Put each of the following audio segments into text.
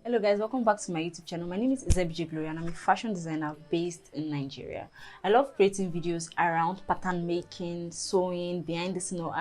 Hello guys, welcome back to my YouTube channel. My name is Izebije Gloria and I'm a fashion designer based in Nigeria. I love creating videos around pattern making, sewing, behind the scene on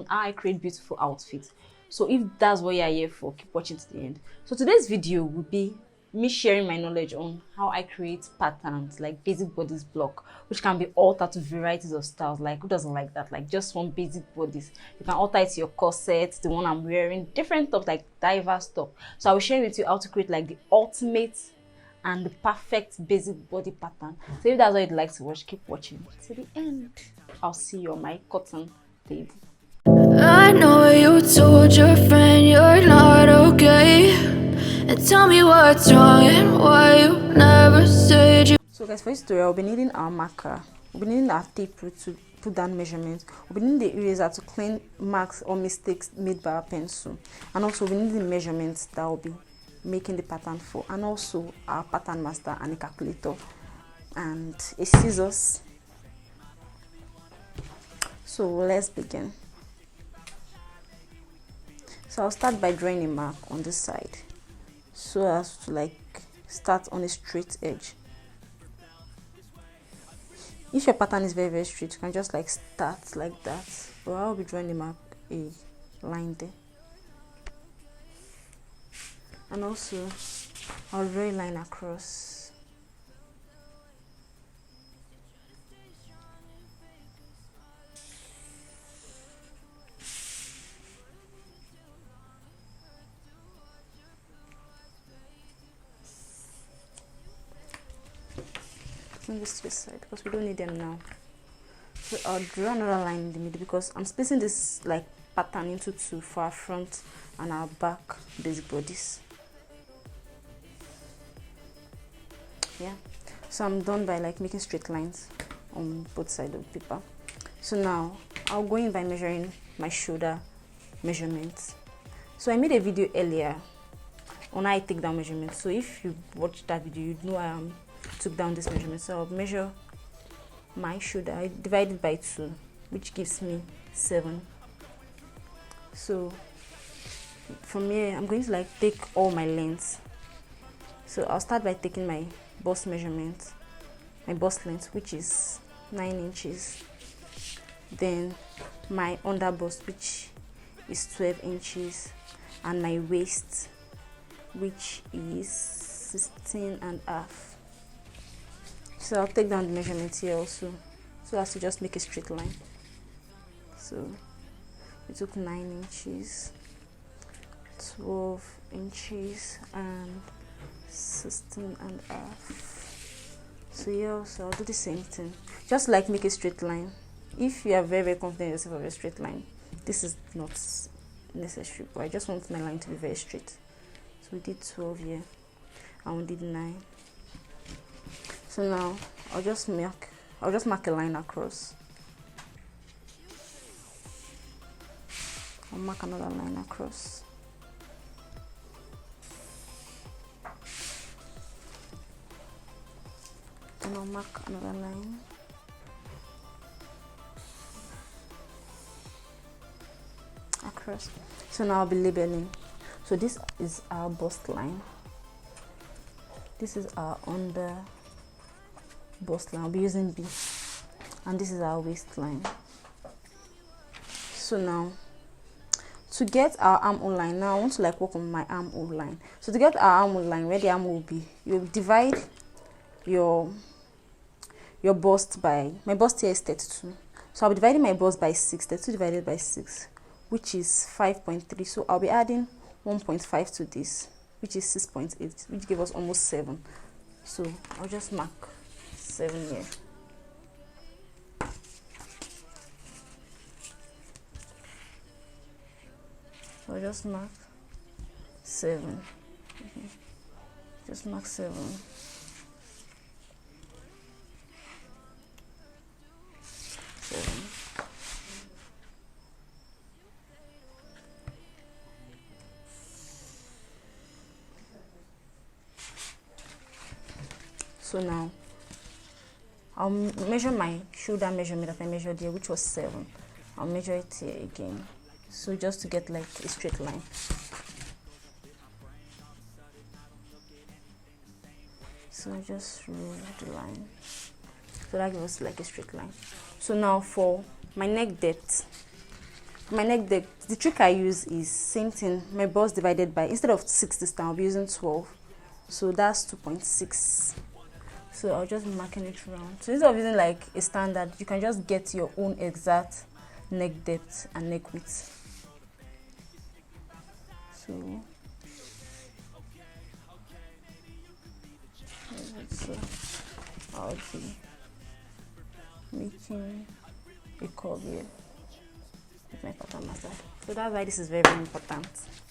how I create beautiful outfits. So if that's what you're here for, keep watching to the end. So today's video will be me sharing my knowledge on how I create patterns like basic bodice block, which can be altered to varieties of styles. Like, who doesn't like that? Like, just one basic bodice, you can alter it to your corset, the one I'm wearing, different stuff, like diverse stuff. So I will share with you how to create like the ultimate and the perfect basic body pattern. So if that's what you'd like to watch, keep watching to the end. I'll see you on my cotton table. I know you told your friend you're not okay, and tell me what's wrong and why you never said you. So guys, for this tutorial, we'll be needing our marker, we'll be needing our tape rule to put down measurements, we'll be needing the eraser to clean marks or mistakes made by our pencil, and also we'll be needing the measurements that will be making the pattern for, and also our pattern master and a calculator and a scissors. So let's begin. So I'll start by drawing a mark on this side so as to like start on a straight edge. If your pattern is very straight, you can just like start like that, but I'll be drawing a line there, and also I'll draw a line across. Putting this to the side because we don't need them now. So I'll draw another line in the middle because I'm splitting this like pattern into two for our front and our back basic bodice. Yeah, so I'm done by like making straight lines on both sides of the paper. So now I'll go in by measuring my shoulder measurements. So I made a video earlier on how I take down measurements. So if you watched that video, you'd know I took down this measurement. So I'll measure my shoulder, I divide it by 2, which gives me 7. So from here I'm going to like take all my lengths. So I'll start by taking my bust measurement, my bust length, which is 9 inches, then my under bust, which is 12 inches, and my waist, which is 16.5. So I'll take down the measurement here also, so as to just make a straight line. So we took 9 inches, 12 inches, and 16.5. So here also I'll do the same thing, just like make a straight line. If you are very confident in yourself of a straight line, this is not necessary, but I just want my line to be very straight. So we did 12 here and we did 9. So now I'll just mark a line across. I'll mark another line across. Then I'll mark another line. Across. So now I'll be labeling. So this is our bust line. This is our under bust line. I'll be using B, and this is our waistline. So now to get our armhole line, now I want to like work on my armhole line. So to get our armhole line, where the armhole will be, you'll divide your bust by, my bust here is 32, so I'll be dividing my bust by 6. 32 divided by 6, which is 5.3. So I'll be adding 1.5 to this, which is 6.8, which gives us almost 7. So I'll just mark 7 here. So I'll just mark 7. Just mark 7. 7. So now I'll measure my shoulder measurement that I measured here, which was 7. I'll measure it here again, so just to get like a straight line. So I just remove the line. So that gives us like a straight line. So now for my neck depth. The trick I use is same thing. My bust divided by, instead of 6 this time, I'll be using 12. So that's 2.6. So I'll just be marking it round. So instead of using like a standard, you can just get your own exact neck depth and neck width. So I'll be making a curve here with my pattern master. So that's why this is very, very important.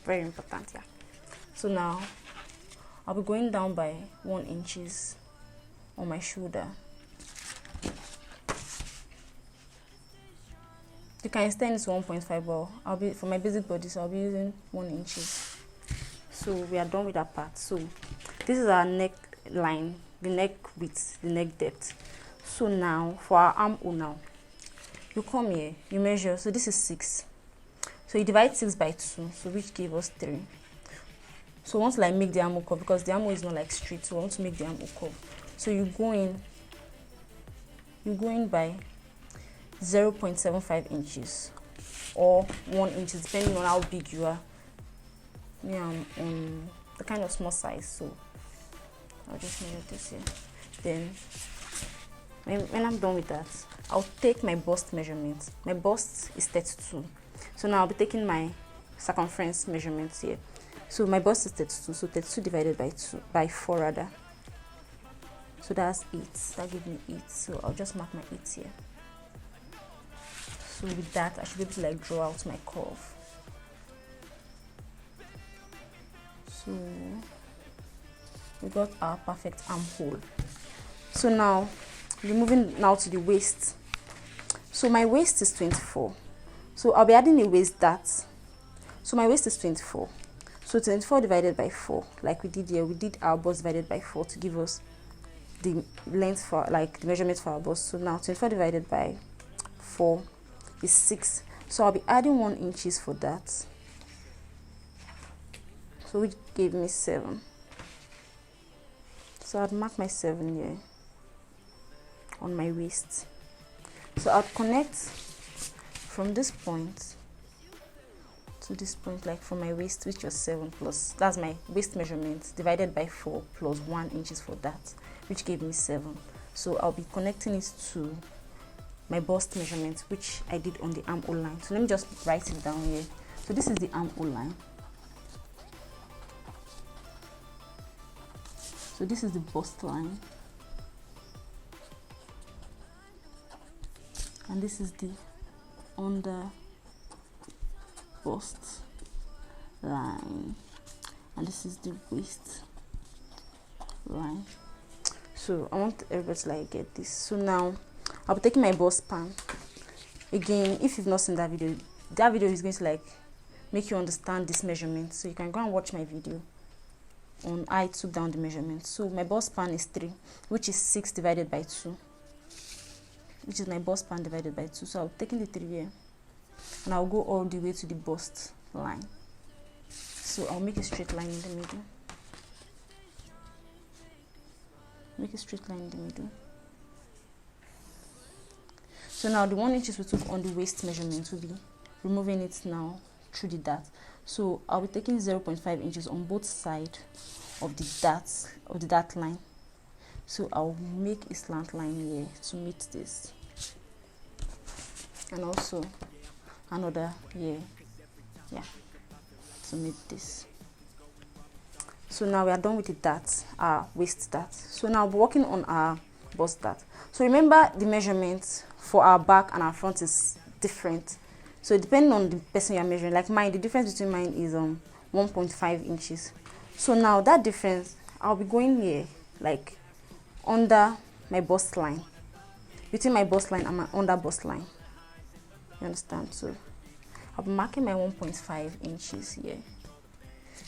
Very important, yeah. So now I'll be going down by 1 inches on my shoulder. You can extend this to 1.5, but I'll be, for my basic body, so I'll be using 1 inches. So we are done with that part. So this is our neck line, the neck width, the neck depth. So now for our armhole now, you come here, you measure. So this is 6. So you divide 6 by 2, so which gave us 3. So once like make the armhole curve, because the armhole is not like straight, so I want to make the armhole curve. So you go in by 0.75 inches or 1 inch, depending on how big you are. Me, I'm on the kind of small size, so I'll just measure this here. Then when I'm done with that, I'll take my bust measurement. My bust is 32, so now I'll be taking my circumference measurements here. So my bust is 32, so 32 divided by 4 rather. So that's 8. That gives me 8. So I'll just mark my 8 here. So with that, I should be able to like draw out my curve. So we got our perfect armhole. So now we're moving now to the waist. So my waist is 24. So I'll be adding a waist dart. So my waist is 24. So 24 divided by 4, like we did here, we did our bust divided by 4 to give us the length for like the measurement for our bust. So now 24 divided by 4 is 6. So I'll be adding 1 inches for that. So which gave me 7. So I'd mark my 7 here on my waist. So I'll connect from this point to this point, like from my waist, which was 7 plus, that's my waist measurement, divided by 4 plus 1 inches for that, which gave me 7. So I'll be connecting it to my bust measurement, which I did on the armhole line. So let me just write it down here. So this is the armhole line. So this is the bust line. And this is the under bust line. And this is the waist line. So I want everybody to like get this. So now I'll be taking my bust span. Again, if you've not seen that video is going to like make you understand this measurement. So you can go and watch my video on how I took down the measurement. So my bust span is 3, which is 6 divided by 2, which is my bust span divided by 2. So I'll be taking the 3 here, and I'll go all the way to the bust line. So I'll make a straight line in the middle. Make a straight line in the middle. So now the 1 inches we took on the waist measurement will be removing it now through the dart. So I'll be taking 0.5 inches on both sides of the dart line. So I'll make a slant line here to meet this, and also another here, yeah, to meet this. So now we are done with the dart, our waist dart. So now we're working on our bust dart. So remember, the measurement for our back and our front is different. So depending on the person you're measuring, like mine, the difference between mine is 1.5 inches. So now that difference, I'll be going here, like under my bust line, between my bust line and my under bust line. You understand? So I'll be marking my 1.5 inches here.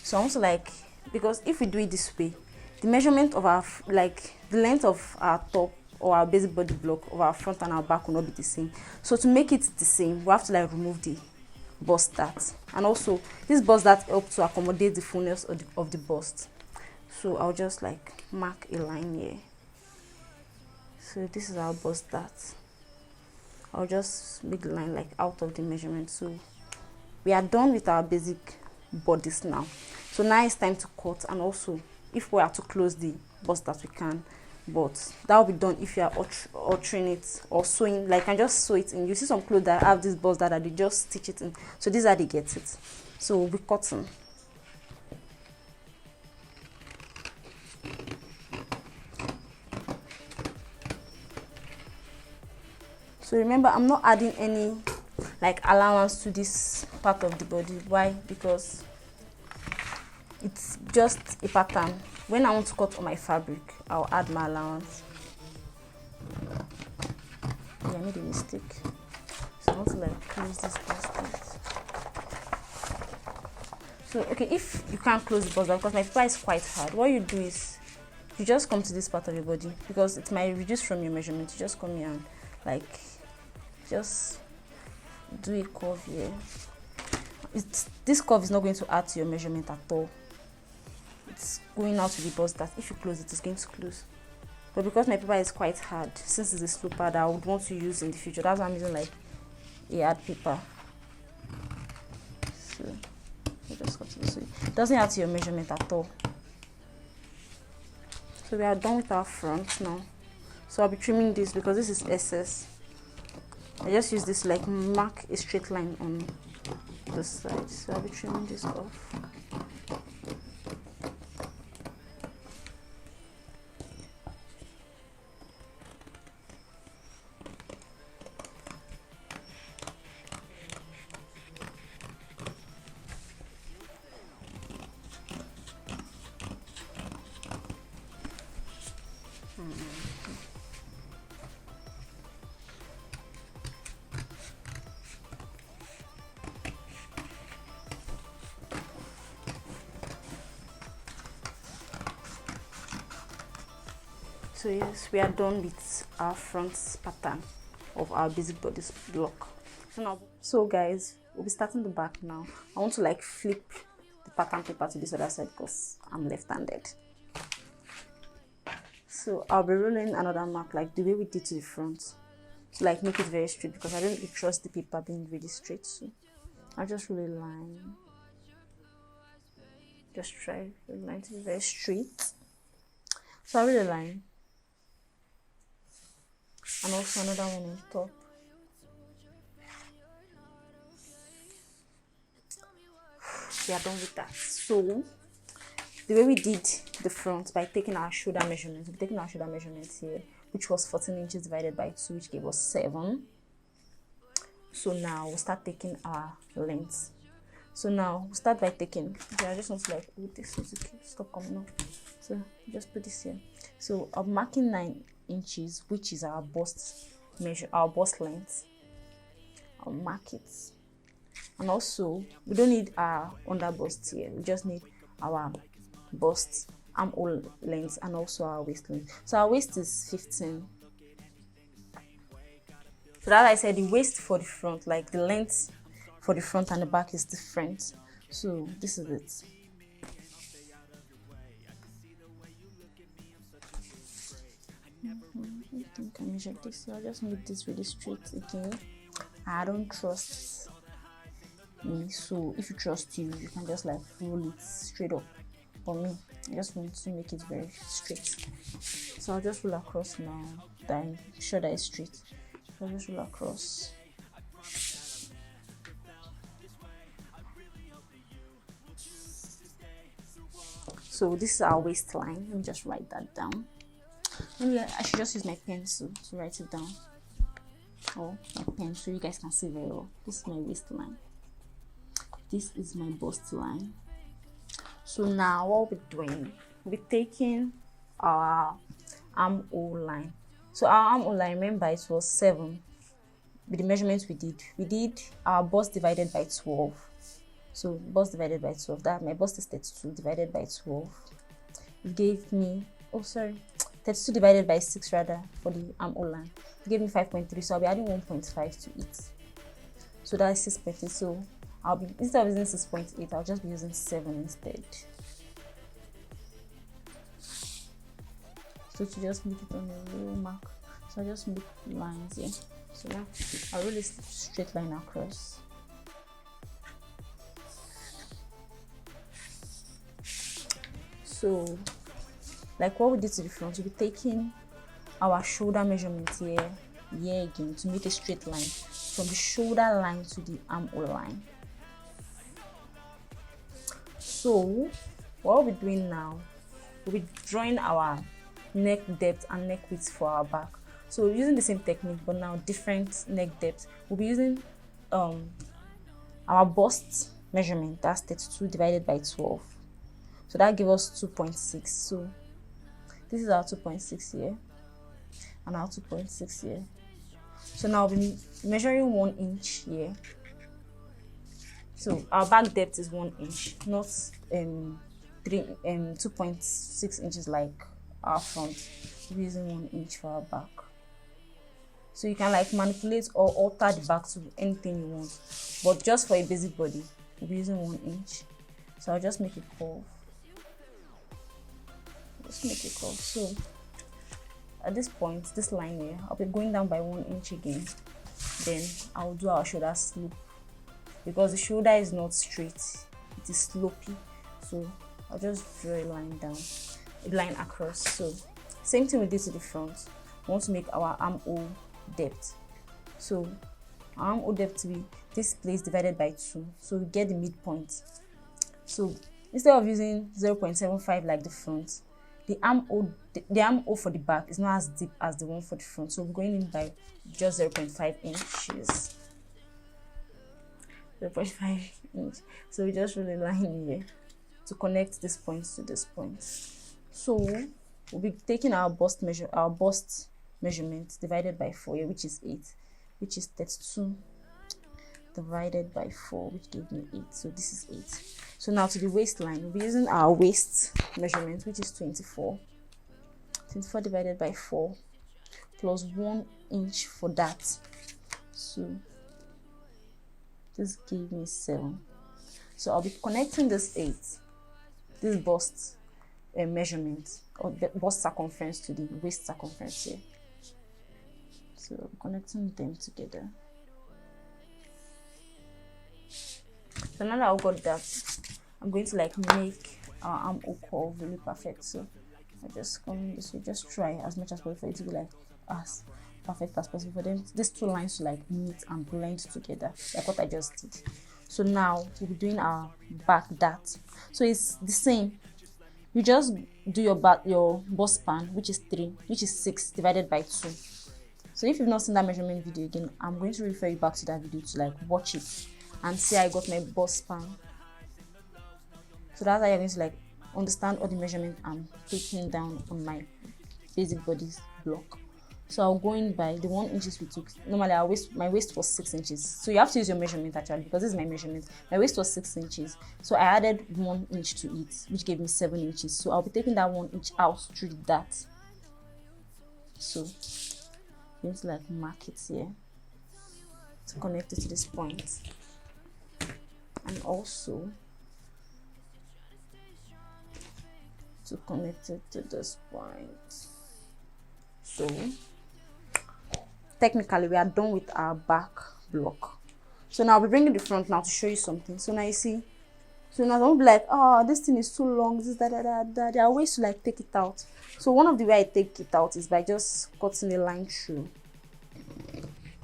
So I want to like, because if we do it this way, the measurement of our, like the length of our top or our basic body block of our front and our back will not be the same. So to make it the same, we have to like remove the bust dart, and also this bust dart helps to accommodate the fullness of the bust. So I'll just like mark a line here. So this is our bust that. I'll just make the line like out of the measurement. So we are done with our basic bodice now. So now it's time to cut, and also if we are to close the bust that we can, but that will be done if you are altering it or sewing. Like I just sew it in. You see some clothes that have this bust that they just stitch it in. So these are the get it. So we'll be cutting. So remember, I'm not adding any like allowance to this part of the body. Why? Because it's just a pattern. When I want to cut on my fabric, I'll add my allowance. Yeah, I made a mistake. So I want to like close this basket. So okay, if you can't close the bust because my paper is quite hard, what you do is you just come to this part of your body, because it might reduce from your measurement. You just come here and like just do a curve here. This curve is not going to add to your measurement at all. It's going out to the bust that if you close it, it's going to close. But because my paper is quite hard, since it's a slow pad I would want to use in the future, that's why I'm using like a hard paper. So I just cut this way. It doesn't add to your measurement at all. So we are done with our front now. So I'll be trimming this because this is excess. I just use this like mark a straight line on the side. So I'll be trimming this off. So yes, we are done with our front pattern of our basic bodice block. So guys, we'll be starting the back now. I want to like flip the pattern paper to this other side because I'm left-handed. So I'll be rolling another mark like the way we did to the front, to like make it very straight, because I don't really trust the paper being really straight. So I'll just roll a line. Just try the line to be very straight. So I'll roll a line. And also another one on top. We are done with that. So the way we did the front, by taking our shoulder measurements, we're taking our shoulder measurements here, which was 14 inches divided by 2, which gave us 7. So now we'll start taking our length. So now we'll start by taking, okay, I just want to like put this, okay, stop coming up. So just put this here. So I'm marking 9 inches, which is our bust measure, our bust length. I'll mark it. And also we don't need our under bust here, we just need our bust, armhole length, and also our waist length. So our waist is 15. So that I said, the waist for the front, like the length for the front and the back is different. So this is it. I think I measured this, so I just make this really straight again. I don't trust me, so if you trust you can just like roll it straight up. For me, I just want to make it very straight, so I'll just roll across now. Then sure that it's straight. So I'll just roll across. So this is our waistline. Let me just write that down. Maybe I should just use my pencil to write it down, or my pen, so you guys can see very well. This is my waistline. This is my bust line. So now what we're doing, we're taking our armhole line. So our armhole line, remember, it was 7 with the measurements we did our bust divided by 12. So bust divided by 12, that my bust is 32 divided by 12. It gave me, 32 divided by 6 rather, for the armhole line. It gave me 5.3, so I'll be adding 1.5 to it. So that's 6.8. So I'll be, instead of using 6.8, I'll just be using 7 instead. So to just make it on a real mark, so I just make lines here. So now I'll roll a straight line across. So like what we did to the front, we'll be taking our shoulder measurement here again to make a straight line from the shoulder line to the armhole line. So what we'll be doing now, we'll be drawing our neck depth and neck width for our back. So we're using the same technique but now different neck depth. We'll be using our bust measurement, that's 32 divided by 12. So that gives us 2.6. So this is our 2.6 here and our 2.6 here. So now we'll be measuring 1 inch here. So our back depth is 1 inch, not 2.6 inches like our front. We're using 1 inch for our back. So you can like manipulate or alter the back to anything you want, but just for a basic body, we'll be using 1 inch. So I'll just make a curve. So at this point, this line here, I'll be going down by 1 inch again. Then I'll do our shoulder slope because the shoulder is not straight, it is slopey. So I'll just draw a line down, a line across. So same thing we did to the front. We want to make our armhole depth. So our armhole depth will be this place divided by 2. So we get the midpoint. So instead of using 0.75 like the front, the armhole for the back is not as deep as the one for the front. So we're going in by just 0.5 inches. 0.5 inch. So we just roll a line here to connect this point to this point. So we'll be taking our bust measurement divided by 4 here, which is 8, which is 32 divided by 4, which gave me 8. So this is 8. So now to the waistline, we'll be using our waist measurement, which is 24. 24 divided by 4 plus 1 inch for that. So this gave me 7. So I'll be connecting this bust measurement or the bust circumference to the waist circumference here. So I'll be connecting them together. So now that I've got that, I'm going to like make our armhole curve really perfect. So I just come this way, just try as much as possible for it to be like as perfect as possible for them. These two lines to like meet and blend together, like what I just did. So now we'll be doing our back dart. So it's the same. You just do your bust span, which is 6 divided by 2. So if you've not seen that measurement video again, I'm going to refer you back to that video to like watch it and see I got my bust span. So that's how you're going to like understand all the measurement I'm taking down on my basic bodice block. So I'll go in by the 1 inches we took. Normally my waist was 6 inches. So you have to use your measurement actually, because this is my measurement. My waist was 6 inches. So I added 1 inch to it, which gave me 7 inches. So I'll be taking that 1 inch out through that. So I'm going to like mark it here to connect it to this point. And also to connect it to this point. So technically we are done with our back block. So now I'll be bringing the front now to show you something. So now you see, so now don't be like, oh, this thing is too long, this that. There are ways to like take it out. So one of the way I take it out is by just cutting a line through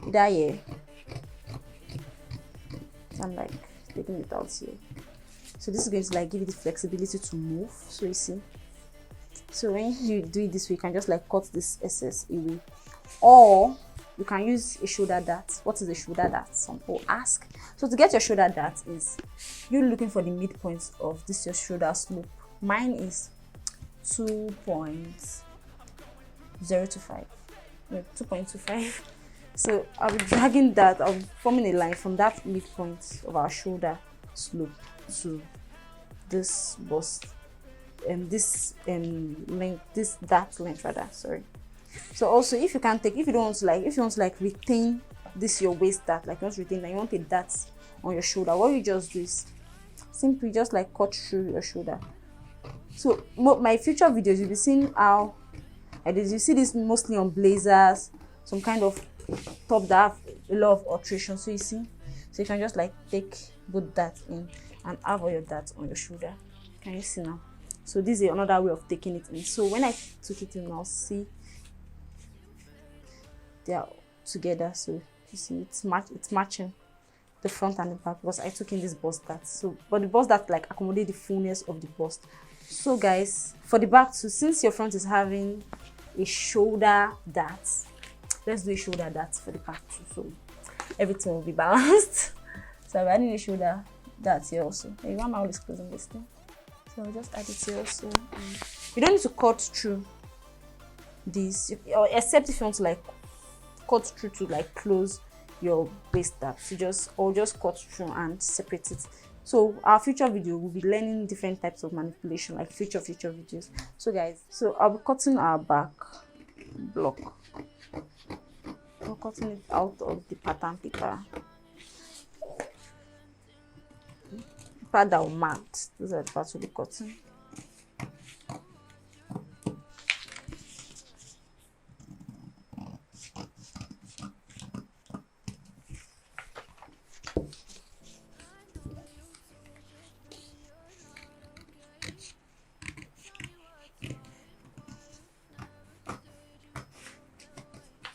that here and like taking it out here. So this is going to like give you the flexibility to move. So you see, so when you do it this way, you can just like cut this excess away, or you can use a shoulder dart. What is a shoulder dart? Some people ask. So to get your shoulder dart is you're looking for the midpoint of this your shoulder slope. Mine is 2.025. No, 2.25. So I'll be dragging that, I'll be forming a line from that midpoint of our shoulder slope to this bust and this length, that length rather, sorry. So also if you want to like retain this your waist dart, like you want to retain that, you want a dart on your shoulder, what you just do is simply just like cut through your shoulder. So my future videos you'll be seeing how I did. You see this mostly on blazers, some kind of top that have a lot of alteration. So you see, so you can just like take both that in and have all your darts on your shoulder. Can you see now? So this is another way of taking it in. So when I took it in now, see they are together. So you see it's matching the front and the back because I took in this bust dart. So but the bust dart like accommodate the fullness of the bust. So guys, for the back too, since your front is having a shoulder dart, let's do a shoulder dart for the back too, so everything will be balanced. So I'm adding a shoulder dart here also. Hey, why am I always closing this thing? So I'll just add it here also. You don't need to cut through this, or except if you want to like cut through to like close your waist dart. So just cut through and separate it. So our future video will be learning different types of manipulation, like future videos. So guys, so I'll be cutting our back block. I'm cutting it out of the pattern paper. Paper that will marked. Those are the parts we'll be cutting.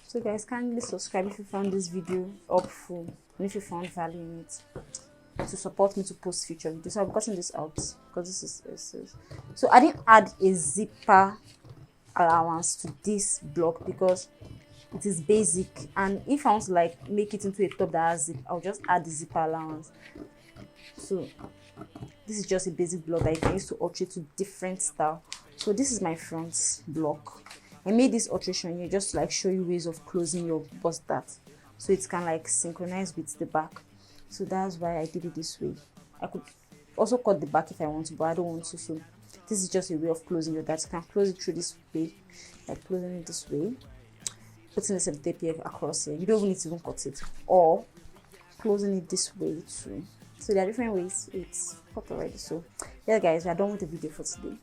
So guys, kindly subscribe if you found this video helpful and if you found value in it, to support me to post future videos. So I've gotten this out because this is so I didn't add a zipper allowance to this block because it is basic, and if I want to like make it into a top that has zip, I'll just add the zipper allowance. So this is just a basic block that you can use to alter to different style. So this is my front block. I made this alteration here just to like show you ways of closing your bust dart so it can like synchronize with the back. So that's why I did it this way. I could also cut the back if I want to, but I don't want to. So this is just a way of closing your dart. You can close it through this way, like closing it this way, putting a self tape here across here. You don't even need to even cut it, or closing it this way too. So there are different ways. It's cut already. So yeah guys, we are done with the video for today.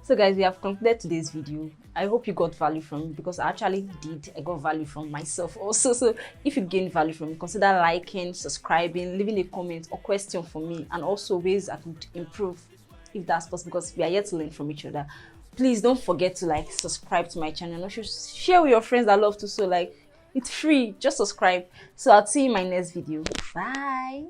So guys, we have concluded today's video. I hope you got value from it because I actually did. I got value from myself also. So if you gained value from it, consider liking, subscribing, leaving a comment or question for me, and also ways I could improve if that's possible, because we are here to learn from each other. Please don't forget to like subscribe to my channel and also share with your friends that love to sew. Like, it's free, just subscribe. So I'll see you in my next video. Bye.